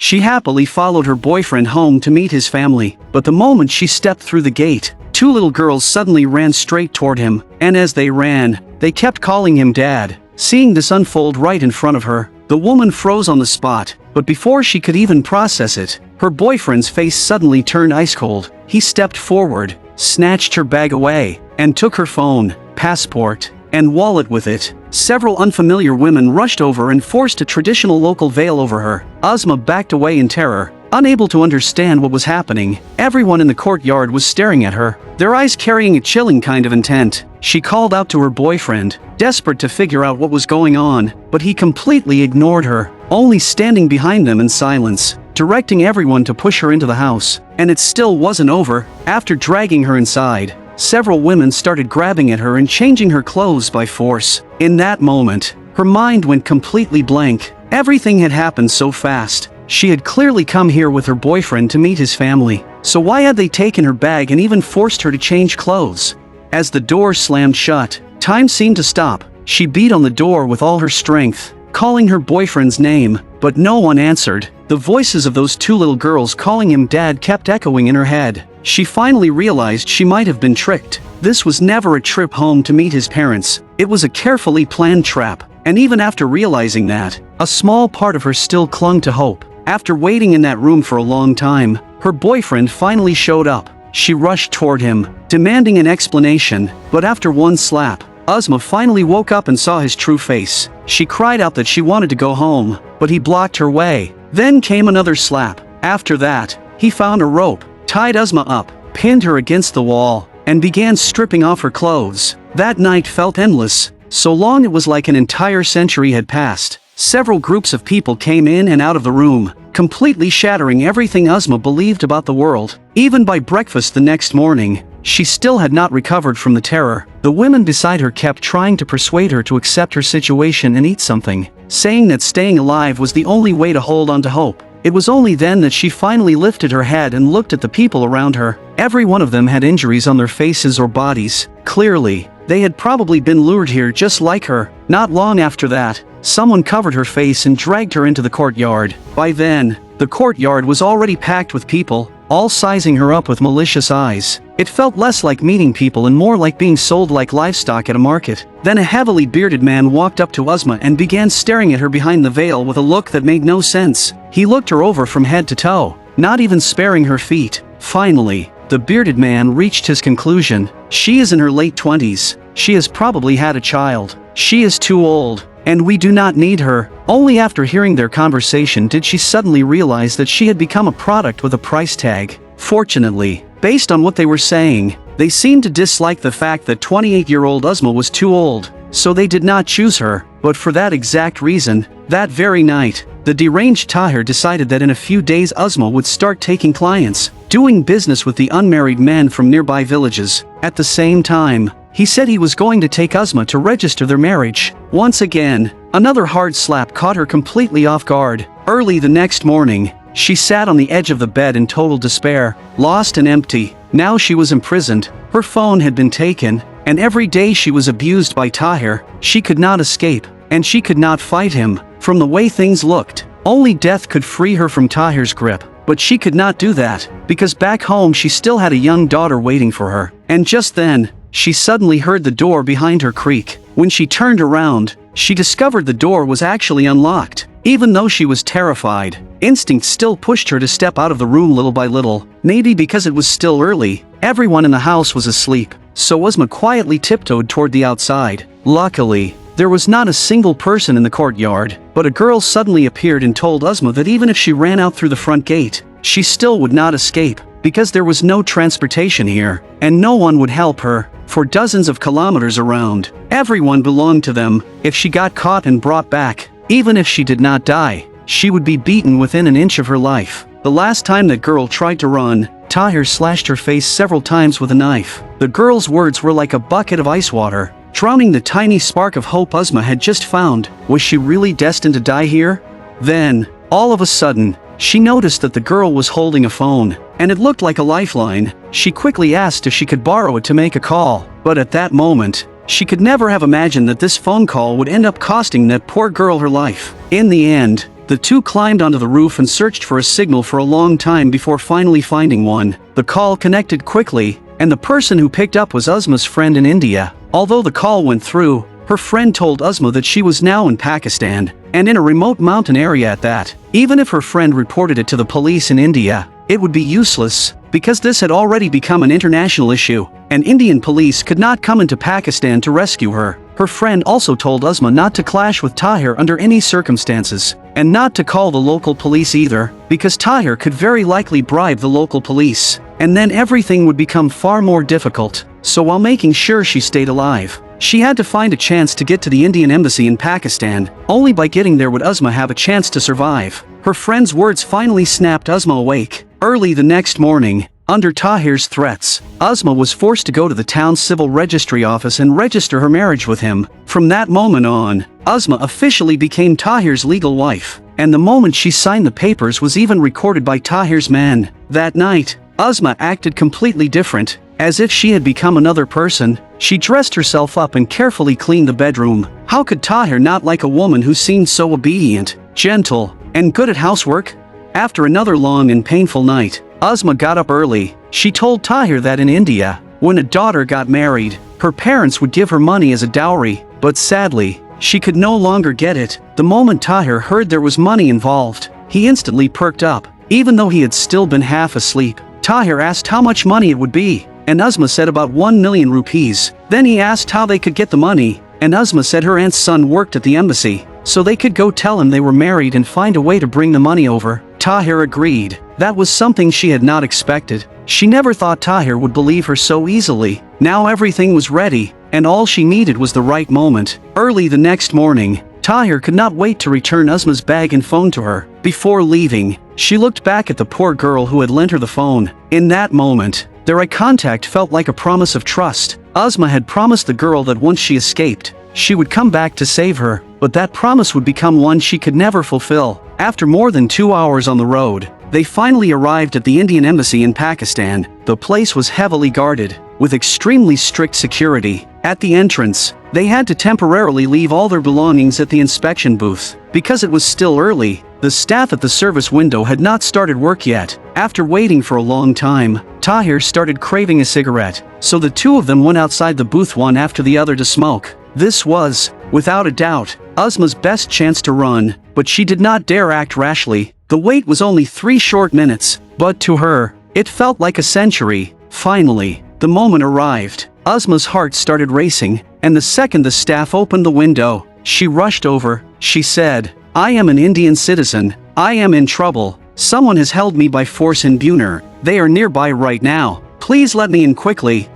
She happily followed her boyfriend home to meet his family, but the moment she stepped through the gate, two little girls suddenly ran straight toward him, and as they ran, they kept calling him Dad. Seeing this unfold right in front of her, the woman froze on the spot, but before she could even process it, her boyfriend's face suddenly turned ice cold. He stepped forward, snatched her bag away, and took her phone, passport, and wallet with it. Several unfamiliar women rushed over and forced a traditional local veil over her. Ozma backed away in terror, unable to understand what was happening. Everyone in the courtyard was staring at her, their eyes carrying a chilling kind of intent. She called out to her boyfriend, desperate to figure out what was going on, but he completely ignored her, only standing behind them in silence, directing everyone to push her into the house. And it still wasn't over. After dragging her inside, several women started grabbing at her and changing her clothes by force. In that moment, her mind went completely blank. Everything had happened so fast. She had clearly come here with her boyfriend to meet his family, so why had they taken her bag and even forced her to change clothes? As the door slammed shut, time seemed to stop. She beat on the door with all her strength, calling her boyfriend's name, but no one answered. The voices of those two little girls calling him Dad kept echoing in her head. She finally realized she might have been tricked. This was never a trip home to meet his parents. It was a carefully planned trap, and even after realizing that, a small part of her still clung to hope. After waiting in that room for a long time, her boyfriend finally showed up. She rushed toward him, demanding an explanation, but after one slap, Ozma finally woke up and saw his true face. She cried out that she wanted to go home, but he blocked her way. Then came another slap. After that, he found a rope, tied Ozma up, pinned her against the wall, and began stripping off her clothes. That night felt endless, so long it was like an entire century had passed. Several groups of people came in and out of the room, completely shattering everything Ozma believed about the world. Even by breakfast the next morning, she still had not recovered from the terror. The women beside her kept trying to persuade her to accept her situation and eat something, saying that staying alive was the only way to hold on to hope. It was only then that she finally lifted her head and looked at the people around her. Every one of them had injuries on their faces or bodies. Clearly, they had probably been lured here just like her. Not long after that, someone covered her face and dragged her into the courtyard. By then, the courtyard was already packed with people, all sizing her up with malicious eyes. It felt less like meeting people and more like being sold like livestock at a market. Then a heavily bearded man walked up to Ozma and began staring at her behind the veil with a look that made no sense. He looked her over from head to toe, not even sparing her feet. Finally, the bearded man reached his conclusion. She is in her late 20s. She has probably had a child. She is too old, and we do not need her. Only after hearing their conversation did she suddenly realize that she had become a product with a price tag. Fortunately, based on what they were saying, they seemed to dislike the fact that 28-year-old Ozma was too old, so they did not choose her. But for that exact reason, that very night, the deranged Tahir decided that in a few days Ozma would start taking clients, doing business with the unmarried men from nearby villages. At the same time, he said he was going to take Ozma to register their marriage. Once again, another hard slap caught her completely off guard. Early the next morning, she sat on the edge of the bed in total despair, lost and empty. Now she was imprisoned, her phone had been taken, and every day she was abused by Tahir. She could not escape, and she could not fight him. From the way things looked, only death could free her from Tahir's grip. But she could not do that, because back home she still had a young daughter waiting for her. And just then, she suddenly heard the door behind her creak. When she turned around, she discovered the door was actually unlocked. Even though she was terrified, instinct still pushed her to step out of the room little by little. Maybe because it was still early, everyone in the house was asleep, so Ozma quietly tiptoed toward the outside. Luckily, there was not a single person in the courtyard, but a girl suddenly appeared and told Ozma that even if she ran out through the front gate, she still would not escape, because there was no transportation here, and no one would help her. For dozens of kilometers around, everyone belonged to them. If she got caught and brought back, even if she did not die, she would be beaten within an inch of her life. The last time that girl tried to run, Tahir slashed her face several times with a knife. The girl's words were like a bucket of ice water, drowning the tiny spark of hope Ozma had just found. Was she really destined to die here? Then, all of a sudden, she noticed that the girl was holding a phone, and it looked like a lifeline. She quickly asked if she could borrow it to make a call, but at that moment, she could never have imagined that this phone call would end up costing that poor girl her life. In the end, The two climbed onto the roof and searched for a signal for a long time before finally finding one. The call connected quickly, and the person who picked up was Uzma's friend in India. Although the call went through, her friend told Uzma that she was now in Pakistan, and in a remote mountain area at that. Even if her friend reported it to the police in India, it would be useless, because this had already become an international issue, and Indian police could not come into Pakistan to rescue her. Her friend also told Uzma not to clash with Tahir under any circumstances, and not to call the local police either, because Tahir could very likely bribe the local police, and then everything would become far more difficult. So while making sure she stayed alive, she had to find a chance to get to the Indian embassy in Pakistan. Only by getting there would Uzma have a chance to survive. Her friend's words finally snapped Uzma awake. Early the next morning, under Tahir's threats, Uzma was forced to go to the town's civil registry office and register her marriage with him. From that moment on, Uzma officially became Tahir's legal wife, and the moment she signed the papers was even recorded by Tahir's man. That night, Uzma acted completely different, as if she had become another person. She dressed herself up and carefully cleaned the bedroom. How could Tahir not like a woman who seemed so obedient, gentle, and good at housework? After another long and painful night, Uzma got up early. She told Tahir that in India, when a daughter got married, her parents would give her money as a dowry, but sadly, she could no longer get it. The moment Tahir heard there was money involved, he instantly perked up. Even though he had still been half asleep, Tahir asked how much money it would be, and Uzma said about 1 million rupees. Then he asked how they could get the money, and Uzma said her aunt's son worked at the embassy, so they could go tell him they were married and find a way to bring the money over. Tahir agreed. That was something she had not expected. She never thought Tahir would believe her so easily. Now everything was ready, and all she needed was the right moment. Early the next morning, Tahir could not wait to return Uzma's bag and phone to her. Before leaving, she looked back at the poor girl who had lent her the phone. In that moment, their eye contact felt like a promise of trust. Uzma had promised the girl that once she escaped, she would come back to save her, but that promise would become one she could never fulfill. After more than 2 hours on the road, they finally arrived at the Indian embassy in Pakistan. The place was heavily guarded, with extremely strict security. At the entrance, they had to temporarily leave all their belongings at the inspection booth. Because it was still early, the staff at the service window had not started work yet. After waiting for a long time, Tahir started craving a cigarette, so the two of them went outside the booth one after the other to smoke. This was, without a doubt, Uzma's best chance to run, but she did not dare act rashly. The wait was only 3 short minutes, but to her, it felt like a century. Finally, the moment arrived. Uzma's heart started racing, and the second the staff opened the window, she rushed over. She said, "I am an Indian citizen. I am in trouble. Someone has held me by force in Buner. They are nearby right now. Please let me in quickly."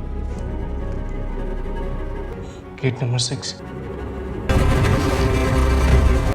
Gate number 6.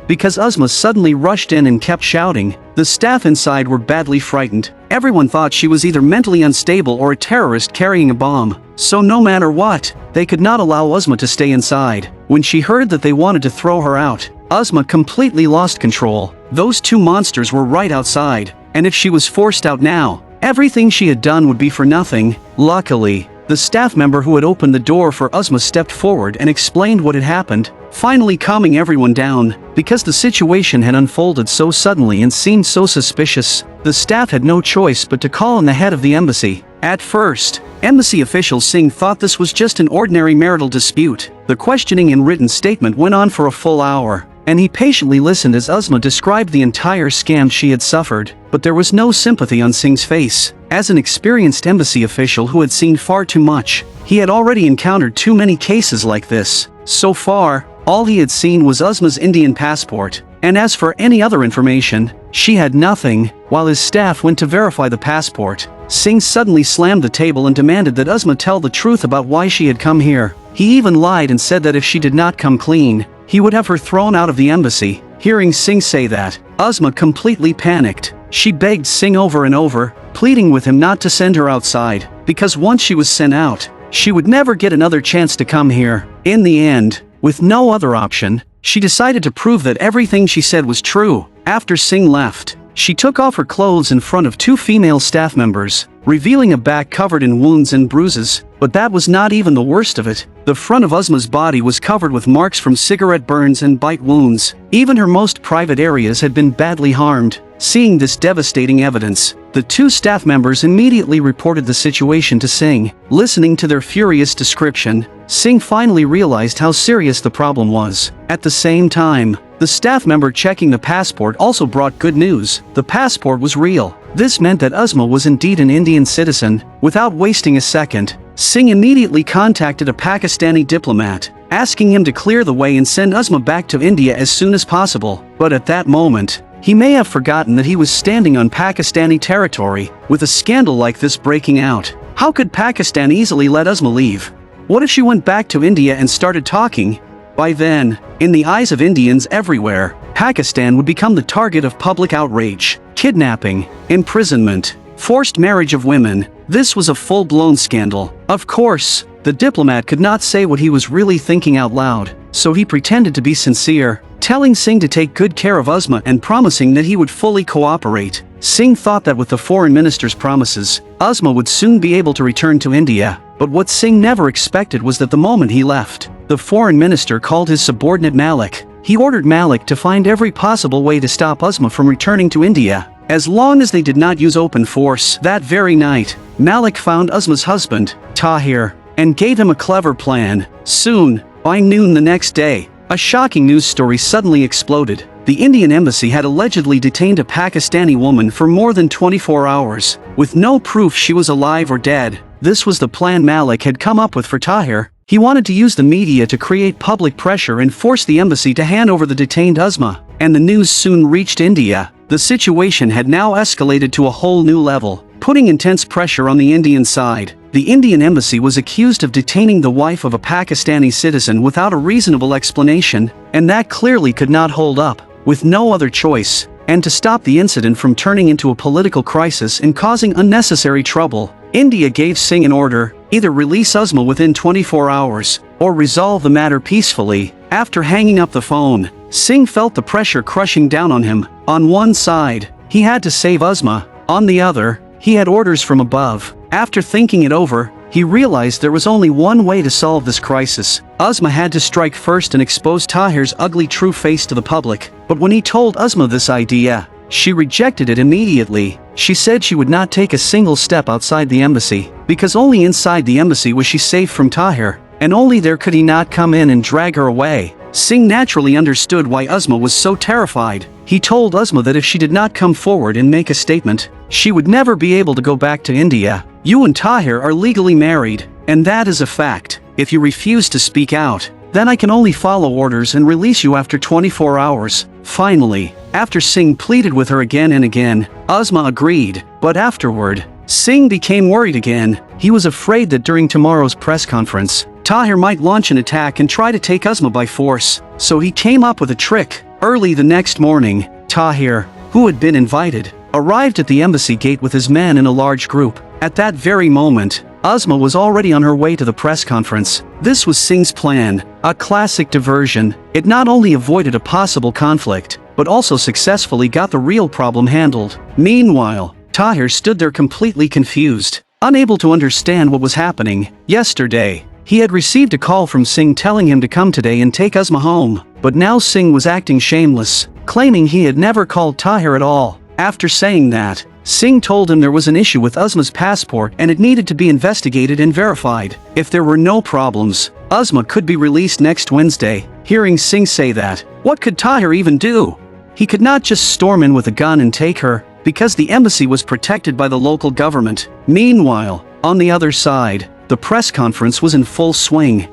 Because Uzma suddenly rushed in and kept shouting, the staff inside were badly frightened. Everyone thought she was either mentally unstable or a terrorist carrying a bomb. So no matter what, they could not allow Uzma to stay inside. When she heard that they wanted to throw her out, Uzma completely lost control. Those two monsters were right outside, and if she was forced out now, everything she had done would be for nothing. Luckily, the staff member who had opened the door for Uzma stepped forward and explained what had happened, finally calming everyone down. Because the situation had unfolded so suddenly and seemed so suspicious, the staff had no choice but to call on the head of the embassy. At first, embassy official Singh thought this was just an ordinary marital dispute. The questioning and written statement went on for a full hour, and he patiently listened as Uzma described the entire scam she had suffered, but there was no sympathy on Singh's face. As an experienced embassy official who had seen far too much, he had already encountered too many cases like this. So far, all he had seen was Uzma's Indian passport, and as for any other information, she had nothing. While his staff went to verify the passport, Singh suddenly slammed the table and demanded that Uzma tell the truth about why she had come here. He even lied and said that if she did not come clean, he would have her thrown out of the embassy. Hearing Singh say that, Uzma completely panicked. She begged Singh over and over, pleading with him not to send her outside, because once she was sent out, she would never get another chance to come here. In the end, with no other option, she decided to prove that everything she said was true. After Singh left, she took off her clothes in front of two female staff members, revealing a back covered in wounds and bruises. But But that was not even the worst of it. The front of Uzma's body was covered with marks from cigarette burns and bite wounds. Even her most private areas had been badly harmed. Seeing this devastating evidence, the two staff members immediately reported the situation to Singh. Listening to their furious description, Singh finally realized how serious the problem was. At the same time, the staff member checking the passport also brought good news. The passport was real. This meant that Uzma was indeed an Indian citizen. Without wasting a second, Singh immediately contacted a Pakistani diplomat, asking him to clear the way and send Uzma back to India as soon as possible. But at that moment, he may have forgotten that he was standing on Pakistani territory, with a scandal like this breaking out. How could Pakistan easily let Uzma leave? What if she went back to India and started talking? By then, in the eyes of Indians everywhere, Pakistan would become the target of public outrage, kidnapping, imprisonment, forced marriage of women. This was a full-blown scandal. Of course, the diplomat could not say what he was really thinking out loud, so he pretended to be sincere, telling Singh to take good care of Uzma and promising that he would fully cooperate. Singh thought that with the foreign minister's promises, Uzma would soon be able to return to India. But what Singh never expected was that the moment he left, the foreign minister called his subordinate Malik. He ordered Malik to find every possible way to stop Uzma from returning to India, as long as they did not use open force. That very night, Malik found Uzma's husband, Tahir, and gave him a clever plan. Soon, by noon the next day, a shocking news story suddenly exploded. The Indian embassy had allegedly detained a Pakistani woman for more than 24 hours, with no proof she was alive or dead. This was the plan Malik had come up with for Tahir. He wanted to use the media to create public pressure and force the embassy to hand over the detained Uzma, and the news soon reached India. The situation had now escalated to a whole new level, putting intense pressure on the Indian side. The Indian embassy was accused of detaining the wife of a Pakistani citizen without a reasonable explanation, and that clearly could not hold up. With no other choice, and to stop the incident from turning into a political crisis and causing unnecessary trouble, India gave Singh an order: either release Uzma within 24 hours, or resolve the matter peacefully. After hanging up the phone, Singh felt the pressure crushing down on him. On one side, he had to save Uzma. On the other, he had orders from above. After thinking it over, he realized there was only one way to solve this crisis. Uzma had to strike first and expose Tahir's ugly true face to the public. But when he told Uzma this idea, she rejected it immediately. She said she would not take a single step outside the embassy, because only inside the embassy was she safe from Tahir, and only there could he not come in and drag her away. Singh naturally understood why Uzma was so terrified. He told Uzma that if she did not come forward and make a statement, she would never be able to go back to India. You and Tahir are legally married, and that is a fact. If you refuse to speak out, then I can only follow orders and release you after 24 hours. Finally, after Singh pleaded with her again and again, Uzma agreed. But afterward, Singh became worried again. He was afraid that during tomorrow's press conference, Tahir might launch an attack and try to take Uzma by force. So he came up with a trick. Early the next morning, Tahir, who had been invited, arrived at the embassy gate with his men in a large group. At that very moment, Uzma was already on her way to the press conference. This was Singh's plan, a classic diversion. It not only avoided a possible conflict, but also successfully got the real problem handled. Meanwhile, Tahir stood there completely confused, unable to understand what was happening. Yesterday, he had received a call from Singh telling him to come today and take Uzma home, but now Singh was acting shameless, claiming he had never called Tahir at all. After saying that, Singh told him there was an issue with Uzma's passport and it needed to be investigated and verified. If there were no problems, Uzma could be released next Wednesday. Hearing Singh say that, what could Tahir even do? He could not just storm in with a gun and take her, because the embassy was protected by the local government. Meanwhile, on the other side, the press conference was in full swing.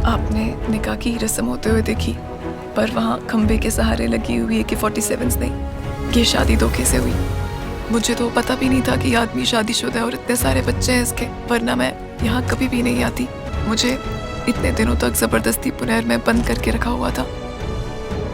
आपने निकाह की रस्म होते हुए देखी, पर वहाँ खंबे के सहारे लगी हुई AK-47 नहीं। ये शादी धोखे से हुई। मुझे तो पता भी नहीं था कि आदमी शादीशुदा है और इतने सारे बच्चे हैं इसके, वरना मैं यहाँ कभी भी नहीं आती। मुझे इतने दिनों तक जबरदस्ती पुनर में बंद करके रखा हुआ था।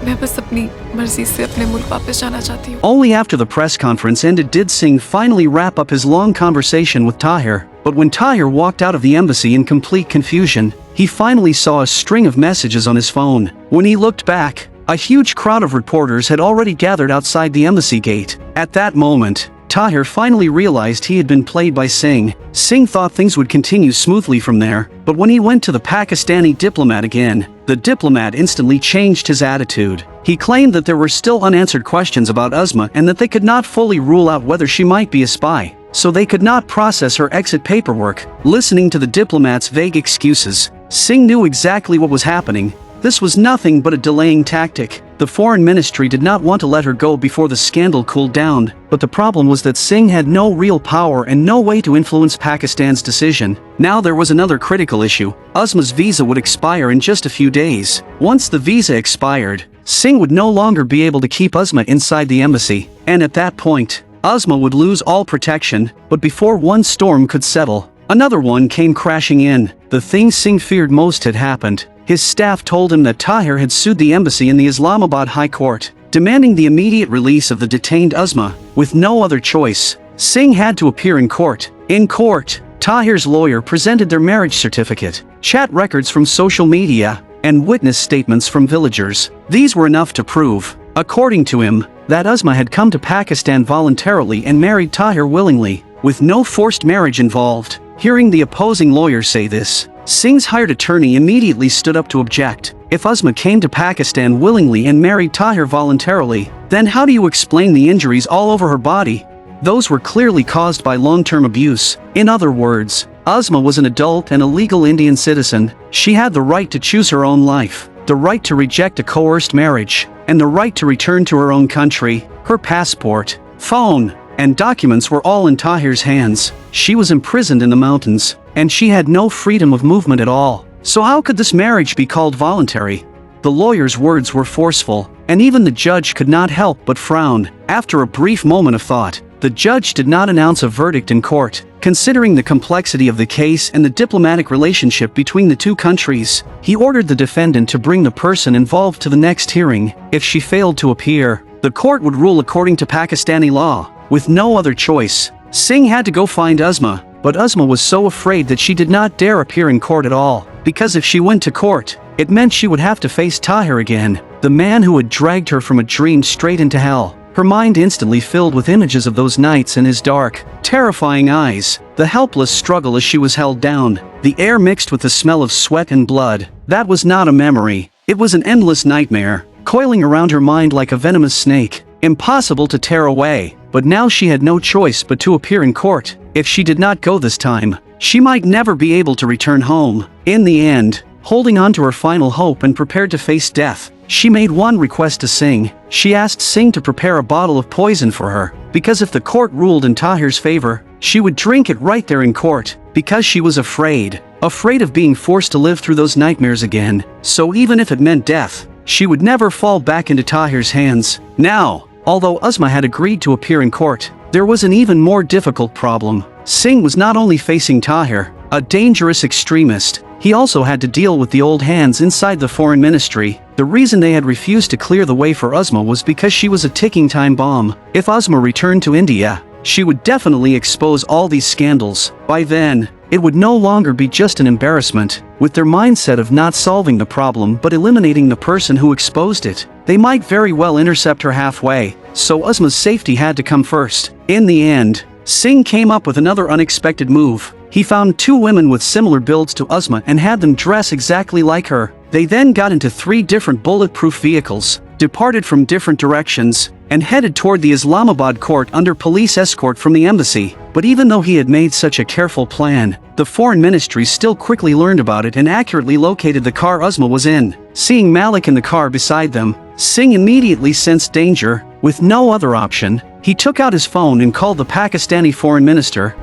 मैं बस अपनी मर्जी से अपने मुल्क वापस जाना चाहती हूँ। Only after the press conference ended did Singh finally wrap up his long conversation with Tahir. But when Tahir walked out of the embassy in complete confusion, he finally saw a string of messages on his phone. When he looked back, a huge crowd of reporters had already gathered outside the embassy gate. At that moment, Tahir finally realized he had been played by Singh, Singh thought things would continue smoothly from there, but when he went to the Pakistani diplomat again, the diplomat instantly changed his attitude. He claimed that there were still unanswered questions about Uzma and that they could not fully rule out whether she might be a spy, so they could not process her exit paperwork. Listening to the diplomat's vague excuses, Singh knew exactly what was happening. This was nothing but a delaying tactic. The foreign ministry did not want to let her go before the scandal cooled down, but the problem was that Singh had no real power and no way to influence Pakistan's decision. Now there was another critical issue. Uzma's visa would expire in just a few days. Once the visa expired, Singh would no longer be able to keep Uzma inside the embassy, and at that point, Uzma would lose all protection. But before one storm could settle, another one came crashing in. The thing Singh feared most had happened. His staff told him that Tahir had sued the embassy in the Islamabad High Court, demanding the immediate release of the detained Uzma. With no other choice, Singh had to appear in court. In court, Tahir's lawyer presented their marriage certificate, chat records from social media, and witness statements from villagers. These were enough to prove, according to him, that Uzma had come to Pakistan voluntarily and married Tahir willingly, with no forced marriage involved. Hearing the opposing lawyer say this, Singh's hired attorney immediately stood up to object. If Uzma came to Pakistan willingly and married Tahir voluntarily, then how do you explain the injuries all over her body? Those were clearly caused by long-term abuse. In other words, Uzma was an adult and a legal Indian citizen. She had the right to choose her own life, the right to reject a coerced marriage, and the right to return to her own country. Her passport, phone, and documents were all in Tahir's hands. She was imprisoned in the mountains, and she had no freedom of movement at all. So how could this marriage be called voluntary? The lawyer's words were forceful, and even the judge could not help but frown. After a brief moment of thought, the judge did not announce a verdict in court. Considering the complexity of the case and the diplomatic relationship between the two countries, he ordered the defendant to bring the person involved to the next hearing. If she failed to appear, the court would rule according to Pakistani law. With no other choice, Singh had to go find Uzma, but Uzma was so afraid that she did not dare appear in court at all, because if she went to court, it meant she would have to face Tahir again, the man who had dragged her from a dream straight into hell. Her mind instantly filled with images of those nights in his dark, terrifying eyes, the helpless struggle as she was held down, the air mixed with the smell of sweat and blood. That was not a memory, it was an endless nightmare, coiling around her mind like a venomous snake, impossible to tear away. But now she had no choice but to appear in court. If she did not go this time, she might never be able to return home. In the end, holding on to her final hope and prepared to face death, she made one request to Singh. She asked Singh to prepare a bottle of poison for her, because if the court ruled in Tahir's favor, she would drink it right there in court, because she was afraid of being forced to live through those nightmares again. So even if it meant death, she would never fall back into Tahir's hands. Now, although Uzma had agreed to appear in court, there was an even more difficult problem. Singh was not only facing Tahir, a dangerous extremist, he also had to deal with the old hands inside the foreign ministry. The reason they had refused to clear the way for Uzma was because she was a ticking time bomb. If Uzma returned to India, she would definitely expose all these scandals. By then, it would no longer be just an embarrassment. With their mindset of not solving the problem but eliminating the person who exposed it, they might very well intercept her halfway, so Uzma's safety had to come first. In the end, Singh came up with another unexpected move. He found two women with similar builds to Uzma and had them dress exactly like her. They then got into 3 different bulletproof vehicles, departed from different directions, and headed toward the Islamabad court under police escort from the embassy. But even though he had made such a careful plan, the foreign ministry still quickly learned about it and accurately located the car Uzma was in. Seeing Malik in the car beside them, Singh immediately sensed danger. With no other option, he took out his phone and called the Pakistani foreign minister.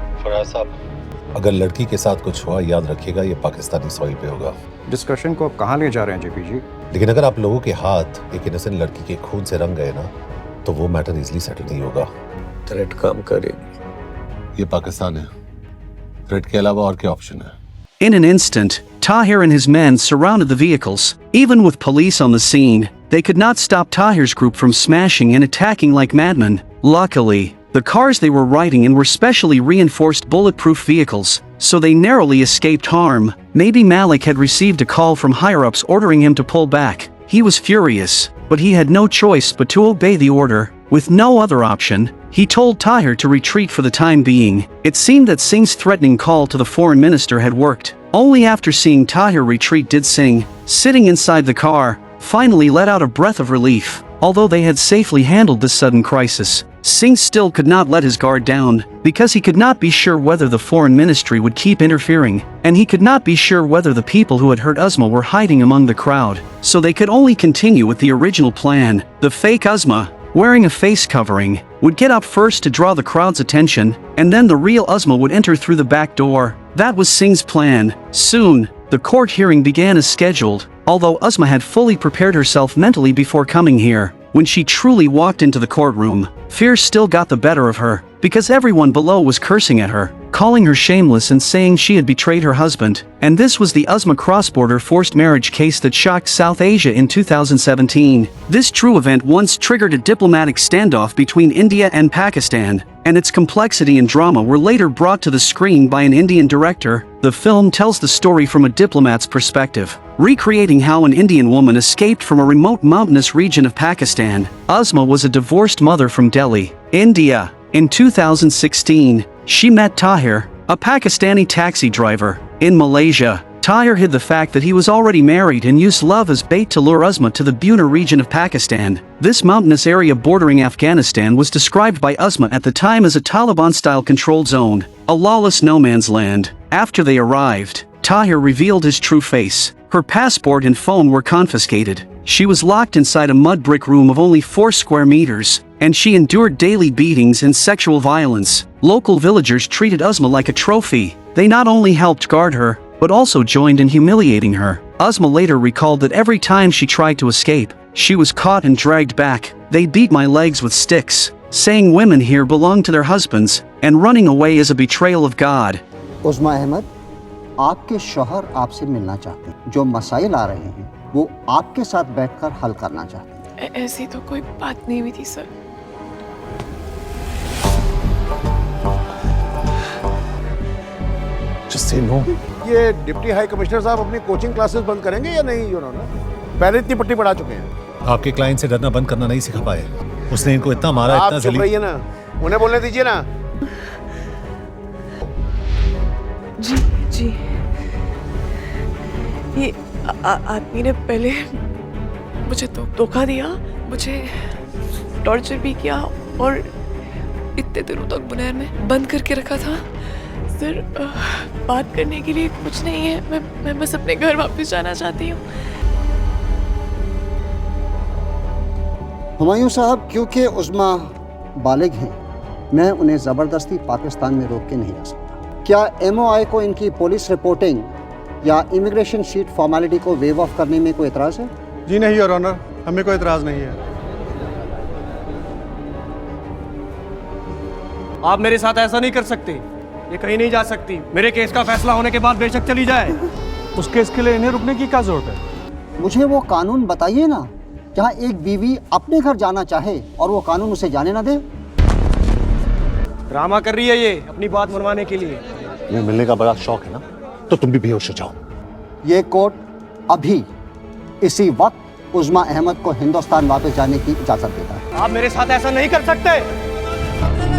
अगर लड़की के साथ कुछ हुआ याद रखिएगा ये Pakistani soil पे होगा। डिस्कशन को आप कहाँ ले जा रहे हैं जेपी जी? लेकिन अगर आप लोगों के हाथ एक इनोसेंट लड़की के खून से रंग गए ना तो वो मैटर इजीली सेटल नहीं होगा। थ्रेट काम करेगी। ये पाकिस्तान है, थ्रेट के अलावा और क्या ऑप्शन है? In an instant, Tahir and his men surrounded the vehicles. Even with police on the scene, they could not stop Tahir's group from smashing and attacking like madmen. Luckily, the cars they were riding in were specially reinforced bulletproof vehicles, so they narrowly escaped harm. Maybe Malik had received a call from higher-ups ordering him to pull back. He was furious, but he had no choice but to obey the order. With no other option, he told Tahir to retreat for the time being. It seemed that Singh's threatening call to the foreign minister had worked. Only after seeing Tahir retreat did Singh, sitting inside the car, finally let out a breath of relief. Although they had safely handled this sudden crisis, Singh still could not let his guard down, because he could not be sure whether the foreign ministry would keep interfering, and he could not be sure whether the people who had hurt Uzma were hiding among the crowd. So they could only continue with the original plan. The fake Uzma, wearing a face covering, would get up first to draw the crowd's attention, and then the real Uzma would enter through the back door. That was Singh's plan. Soon, the court hearing began as scheduled, although Uzma had fully prepared herself mentally before coming here. When she truly walked into the courtroom, fear still got the better of her, because everyone below was cursing at her, calling her shameless and saying she had betrayed her husband. And this was the Uzma cross-border forced marriage case that shocked South Asia in 2017. This true event once triggered a diplomatic standoff between India and Pakistan, and its complexity and drama were later brought to the screen by an Indian director. The film tells the story from a diplomat's perspective, recreating how an Indian woman escaped from a remote mountainous region of Pakistan. Uzma was a divorced mother from Delhi, India. In 2016, she met Tahir, a Pakistani taxi driver. In Malaysia, Tahir hid the fact that he was already married and used love as bait to lure Uzma to the Buner region of Pakistan. This mountainous area bordering Afghanistan was described by Uzma at the time as a Taliban-style controlled zone, a lawless no-man's land. After they arrived, Tahir revealed his true face. Her passport and phone were confiscated. She was locked inside a mud brick room of only 4 square meters, and she endured daily beatings and sexual violence. Local villagers treated Uzma like a trophy. They not only helped guard her, but also joined in humiliating her. Uzma later recalled that every time she tried to escape, she was caught and dragged back. They beat my legs with sticks, saying women here belong to their husbands, and running away is a betrayal of God. उस्मा अहमद, आपके शौहर आपसे मिलना चाहते हैं। जो मसाइल आ रहे हैं, वो आपके साथ बैठकर हल करना चाहते हैं। ऐसी तो कोई बात नहीं हुई थी सर। Just say no. ये डिप्टी हाई कमिश्नर साहब अपनी कोचिंग क्लासेस बंद करेंगे या नहीं? पहले इतनी पट्टी पढ़ा चुके हैं। आपके क्लाइंट से डरना बंद करना नहीं सिखा पाए। उसने इनको इतना मारा, इतना आप चुप रहिए ना, उन्हें बोलने दीजिए ना। जी जी, ये आदमी ने पहले मुझे धोखा दिया, मुझे टॉर्चर भी किया और इतने दिनों तक बुनैर में बंद करके रखा था। सर, बात करने के लिए कुछ नहीं है। मैं बस अपने घर वापस जाना चाहती हूँ। हुमायूं साहब, क्योंकि उस्मा बालिग हैं, मैं उन्हें ज़बरदस्ती पाकिस्तान में रोक के नहीं ला सकता। क्या MOI को इनकी पुलिस रिपोर्टिंग या इमिग्रेशन शीट फॉर्मेलिटी को वेव ऑफ करने में कोई एतराज़ है? जी नहीं योर ऑनर, हमें कोई एतराज़ नहीं है। आप मेरे साथ ऐसा नहीं कर सकते। ये कहीं नहीं जा सकती। मेरे केस का फैसला होने के बाद बेशक चली जाए। उस केस के लिए इन्हें रुकने की क्या जरूरत है? मुझे वो कानून बताइए ना, जहाँ एक बीवी अपने घर जाना चाहे और वो कानून उसे जाने ना दे। ड्रामा कर रही है ये अपनी बात मनवाने के लिए। तुम्हें मिलने का बड़ा शौक है ना, तो तुम भी बेहोश हो जाओ। ये कोर्ट अभी इसी वक्त उस्मा अहमद को हिंदुस्तान वापस जाने की इजाजत देता है। आप मेरे साथ ऐसा नहीं कर सकते।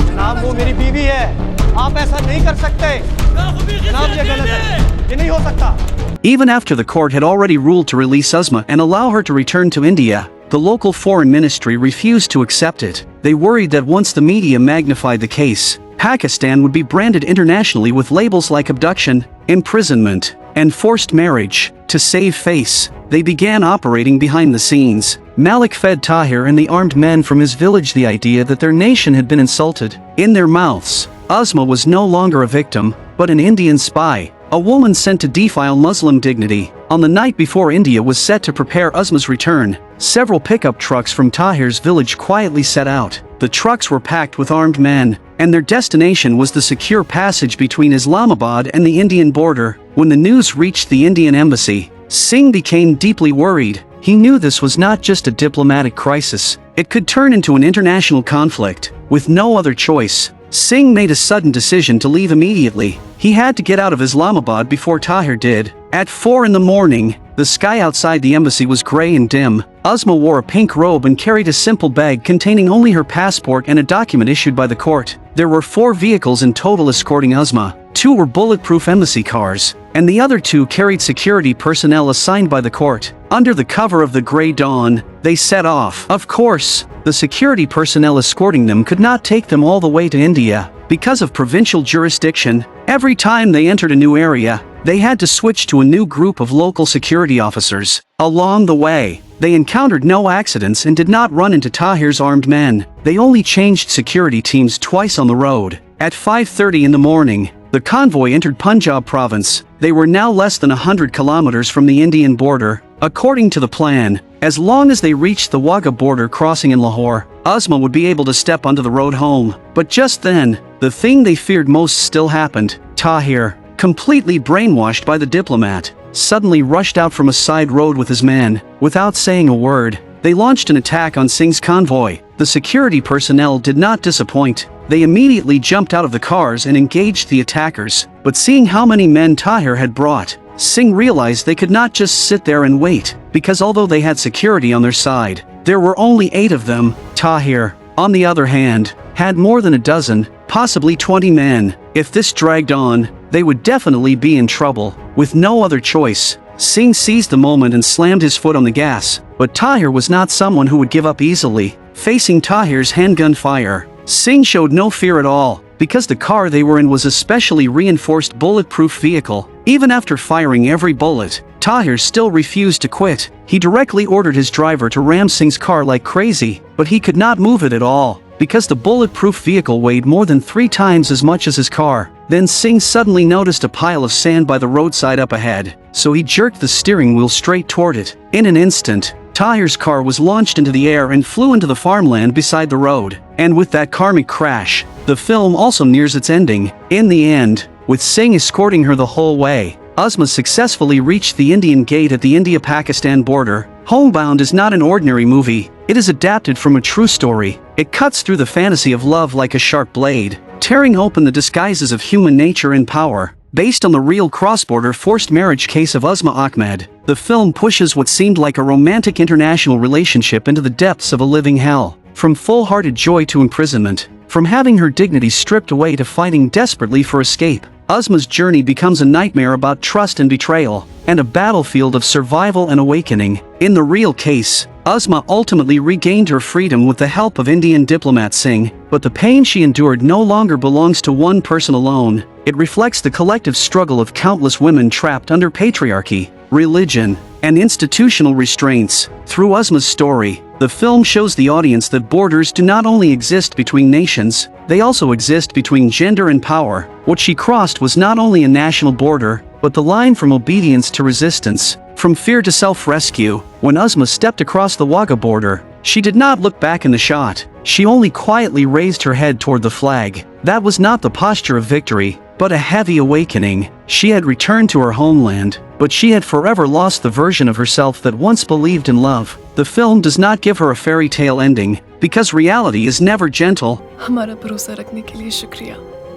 जनाब, वो मेरी बीवी है। आप ऐसा नहीं कर सकते। जनाब, ये गलत है। ये नहीं हो सकता। Even after the court had already ruled to release Uzma and allow her to return to India, the local foreign ministry refused to accept it. They worried that once the media magnified the case, Pakistan would be branded internationally with labels like abduction, imprisonment, and forced marriage. To save face, they began operating behind the scenes. Malik fed Tahir and the armed men from his village the idea that their nation had been insulted. In their mouths, Uzma was no longer a victim, but an Indian spy, a woman sent to defile Muslim dignity. On the night before India was set to prepare Uzma's return, several pickup trucks from Tahir's village quietly set out. The trucks were packed with armed men, and their destination was the secure passage between Islamabad and the Indian border. When the news reached the Indian embassy, Singh became deeply worried. He knew this was not just a diplomatic crisis. It could turn into an international conflict. With no other choice, Singh made a sudden decision to leave immediately. He had to get out of Islamabad before Tahir did. At 4 in the morning, The sky outside the embassy was gray and dim. Uzma wore a pink robe and carried a simple bag containing only her passport and a document issued by the court. There were 4 vehicles in total escorting Uzma. 2 were bulletproof embassy cars, and the other 2 carried security personnel assigned by the court. Under the cover of the gray dawn, they set off. Of course, the security personnel escorting them could not take them all the way to India. Because of provincial jurisdiction, every time they entered a new area, they had to switch to a new group of local security officers. Along the way, they encountered no accidents and did not run into Tahir's armed men. They only changed security teams twice on the road. At 5:30 in the morning, the convoy entered Punjab province. They were now less than 100 kilometers from the Indian border. According to the plan, as long as they reached the Wagah border crossing in Lahore, Uzma would be able to step onto the road home. But just then, the thing they feared most still happened. Tahir, completely brainwashed by the diplomat, suddenly rushed out from a side road with his men. Without saying a word, they launched an attack on Singh's convoy. The security personnel did not disappoint. They immediately jumped out of the cars and engaged the attackers. But seeing how many men Tahir had brought, Singh realized they could not just sit there and wait, because although they had security on their side, there were only 8 of them. Tahir, on the other hand, had more than a dozen, possibly 20 men. If this dragged on, they would definitely be in trouble. With no other choice, Singh seized the moment and slammed his foot on the gas. But Tahir was not someone who would give up easily. Facing Tahir's handgun fire, Singh showed no fear at all, because the car they were in was a specially reinforced bulletproof vehicle. Even after firing every bullet, Tahir still refused to quit. He directly ordered his driver to ram Singh's car like crazy, but he could not move it at all, because the bulletproof vehicle weighed more than 3 times as much as his car. Then Singh suddenly noticed a pile of sand by the roadside up ahead, so he jerked the steering wheel straight toward it. In an instant, Tahir's car was launched into the air and flew into the farmland beside the road. And with that karmic crash, the film also nears its ending. In the end, with Singh escorting her the whole way, Uzma successfully reached the Indian gate at the India-Pakistan border. Homebound is not an ordinary movie. It is adapted from a true story. It cuts through the fantasy of love like a sharp blade, tearing open the disguises of human nature and power. Based on the real cross-border forced marriage case of Uzma Ahmed, the film pushes what seemed like a romantic international relationship into the depths of a living hell. From full-hearted joy to imprisonment, from having her dignity stripped away to fighting desperately for escape, Uzma's journey becomes a nightmare about trust and betrayal, and a battlefield of survival and awakening. In the real case, Uzma ultimately regained her freedom with the help of Indian diplomat Singh, but the pain she endured no longer belongs to one person alone. It reflects the collective struggle of countless women trapped under patriarchy, religion, and institutional restraints. Through Uzma's story, the film shows the audience that borders do not only exist between nations, they also exist between gender and power. What she crossed was not only a national border, but the line from obedience to resistance, from fear to self-rescue. When Uzma stepped across the Wagah border, she did not look back in the shot. She only quietly raised her head toward the flag. That was not the posture of victory, but a heavy awakening. She had returned to her homeland, but she had forever lost the version of herself that once believed in love. The film does not give her a fairy tale ending, because reality is never gentle. हमारा भरोसा रखने के लिए शुक्रिया।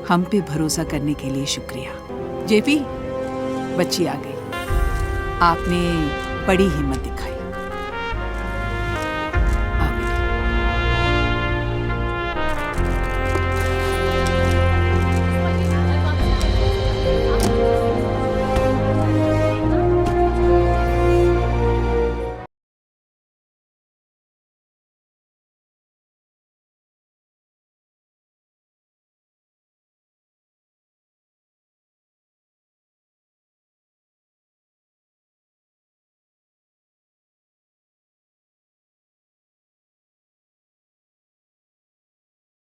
हम पे भरोसा करने के लिए शुक्रिया। जेपी, बच्ची आ गई। आपने बड़ी हिम्मत दिखाई।